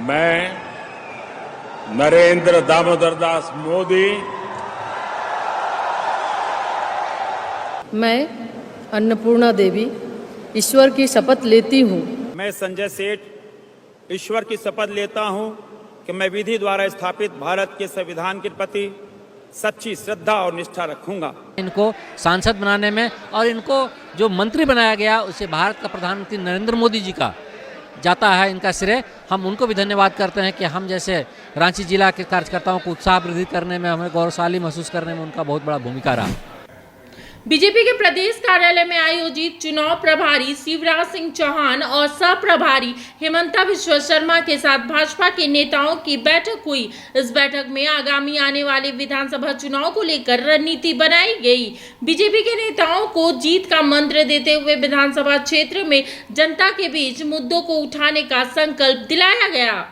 मैं नरेंद्र दामोदर दास मोदी मैं अन्नपूर्णा देवी ईश्वर की शपथ लेती हूँ। मैं संजय सेठ ईश्वर की शपथ लेता हूँ कि मैं विधि द्वारा स्थापित भारत के संविधान के प्रति सच्ची श्रद्धा और निष्ठा रखूंगा। इनको सांसद बनाने में और इनको जो मंत्री बनाया गया उसे भारत का प्रधानमंत्री नरेंद्र मोदी जी का जाता है इनका श्रेय। हम उनको भी धन्यवाद करते हैं कि हम जैसे रांची जिला के कार्यकर्ताओं को उत्साह वृद्धि करने में, हमें गौरवशाली महसूस करने में उनका बहुत बड़ा भूमिका रहा। बीजेपी के प्रदेश कार्यालय में आयोजित चुनाव प्रभारी शिवराज सिंह चौहान और सह प्रभारी हेमंता बिश्व शर्मा के साथ भाजपा के नेताओं की बैठक हुई। इस बैठक में आगामी आने वाले विधानसभा चुनाव को लेकर रणनीति बनाई गई। बीजेपी के नेताओं को जीत का मंत्र देते हुए विधानसभा क्षेत्र में जनता के बीच मुद्दों को उठाने का संकल्प दिलाया गया।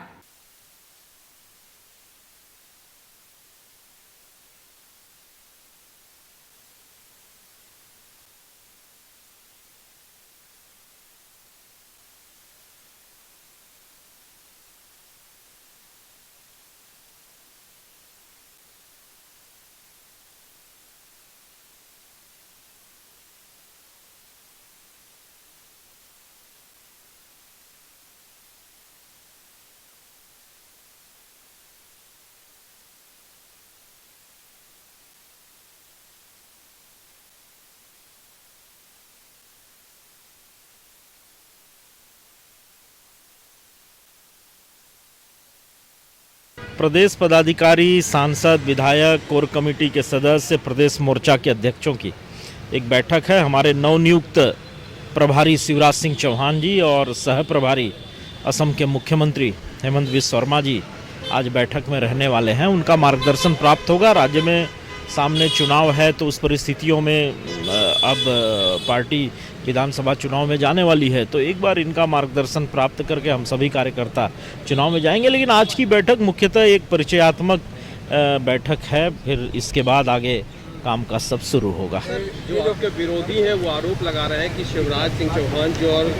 प्रदेश पदाधिकारी, सांसद, विधायक, कोर कमेटी के सदस्य, प्रदेश मोर्चा के अध्यक्षों की एक बैठक है। हमारे नवनियुक्त प्रभारी शिवराज सिंह चौहान जी और सह प्रभारी असम के मुख्यमंत्री हेमंत बिश्व शर्मा जी आज बैठक में रहने वाले हैं। उनका मार्गदर्शन प्राप्त होगा। राज्य में सामने चुनाव है तो उस परिस्थितियों में अब पार्टी विधानसभा चुनाव में जाने वाली है, तो एक बार इनका मार्गदर्शन प्राप्त करके हम सभी कार्यकर्ता चुनाव में जाएंगे। लेकिन आज की बैठक मुख्यतः एक परिचयात्मक बैठक है, फिर इसके बाद आगे काम का सब शुरू होगा। जो आपके विरोधी हैं वो आरोप लगा रहे हैं कि शिवराज सिंह चौहान जो और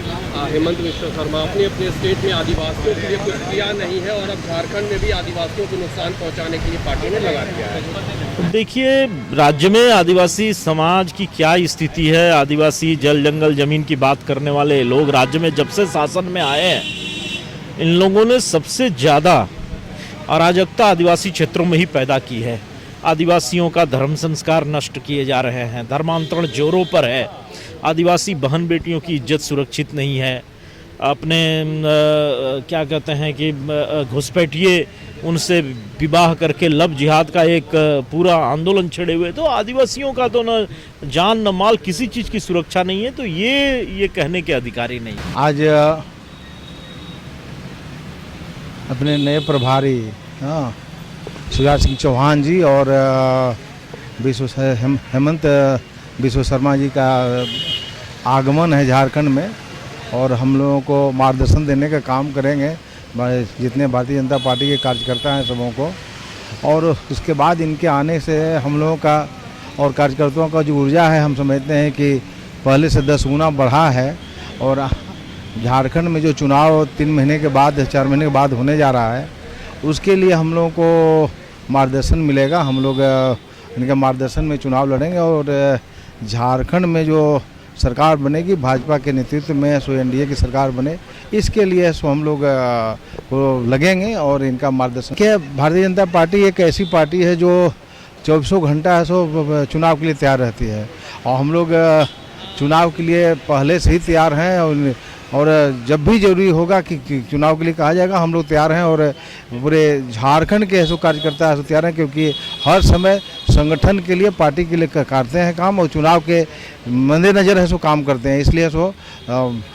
हेमंत बिश्व शर्मा अपने स्टेट में आदिवासियों के लिए कुछ किया नहीं है और अब झारखंड में भी आदिवासियों को नुकसान पहुंचाने के लिए पार्टी ने लगा दिया है। देखिए, राज्य में आदिवासी समाज की क्या स्थिति है। आदिवासी जल जंगल जमीन की बात करने वाले लोग राज्य में जब से शासन में आए हैं, इन लोगों ने सबसे ज़्यादा अराजकता आदिवासी क्षेत्रों में ही पैदा की है। आदिवासियों का धर्म संस्कार नष्ट किए जा रहे हैं, धर्मांतरण जोरों पर है, आदिवासी बहन बेटियों की इज्जत सुरक्षित नहीं है। अपने क्या कहते हैं कि घुसपैठिए उनसे विवाह करके लव जिहाद का एक पूरा आंदोलन छेड़े हुए। तो आदिवासियों का तो न जान न माल, किसी चीज़ की सुरक्षा नहीं है, तो ये कहने के अधिकारी नहीं। आज अपने नए प्रभारी शिवराज सिंह चौहान जी और हेमंत बिश्व शर्मा जी का आगमन है झारखंड में, और हम लोगों को मार्गदर्शन देने का काम करेंगे जितने भारतीय जनता पार्टी के कार्यकर्ता हैं सबों को। और उसके बाद इनके आने से हम लोगों का और कार्यकर्ताओं का जो ऊर्जा है, हम समझते हैं कि पहले से 10 गुना बढ़ा है। और झारखंड में जो चुनाव 3 महीने के बाद 4 महीने के बाद होने जा रहा है, उसके लिए हम लोगों को मार्गदर्शन मिलेगा। हम लोग इनके मार्गदर्शन में चुनाव लड़ेंगे और झारखंड में जो सरकार बनेगी भाजपा के नेतृत्व में, सो एनडीए की सरकार बने, इसके लिए सो हम लोग लगेंगे और इनका मार्गदर्शन। क्या भारतीय जनता पार्टी एक ऐसी पार्टी है जो 24 घंटा सो चुनाव के लिए तैयार रहती है, और हम लोग चुनाव के लिए पहले से ही तैयार हैं। और जब भी जरूरी होगा कि चुनाव के लिए कहा जाएगा, हम लोग तैयार हैं। और पूरे झारखंड के ऐसे कार्यकर्ता ऐसे तैयार हैं, क्योंकि हर समय संगठन के लिए, पार्टी के लिए करते हैं काम, और चुनाव के मद्देनजर है सो काम करते हैं। इसलिए सो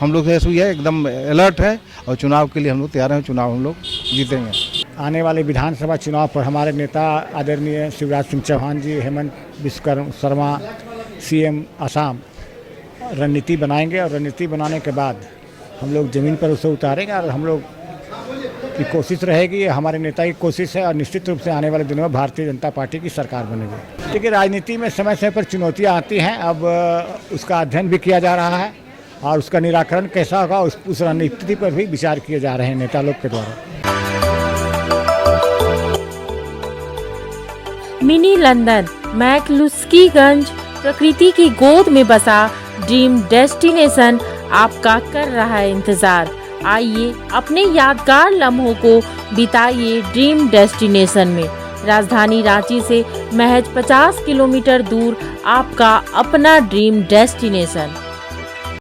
हम लोग ऐसा ये एकदम अलर्ट है और चुनाव के लिए हम लोग तैयार हैं। चुनाव हम लोग जीतेंगे। आने वाले विधानसभा चुनाव पर हमारे नेता आदरणीय शिवराज सिंह चौहान जी, हेमंत बिश्व शर्मा, सीएम असम रणनीति बनाएंगे, और रणनीति बनाने के बाद हम लोग ज़मीन पर उसे उतारेंगे। और हम लोग की कोशिश रहेगी, हमारे नेता की कोशिश है, और निश्चित रूप से आने वाले दिनों में भारतीय जनता पार्टी की सरकार बनेगी। देखिए, राजनीति में समय समय पर चुनौतियां आती हैं, अब उसका अध्ययन भी किया जा रहा है और उसका निराकरण कैसा होगा उस रणनीति पर भी विचार किए जा रहे हैं नेता लोग के द्वारा। मिनी लंदन, मैकलुस्कीगंज, प्रकृति की गोद में बसा ड्रीम डेस्टिनेशन आपका कर रहा है इंतजार। आइए अपने यादगार लम्हों को बिताइए ड्रीम डेस्टिनेशन में। राजधानी रांची से महज 50 किलोमीटर दूर आपका अपना ड्रीम डेस्टिनेशन।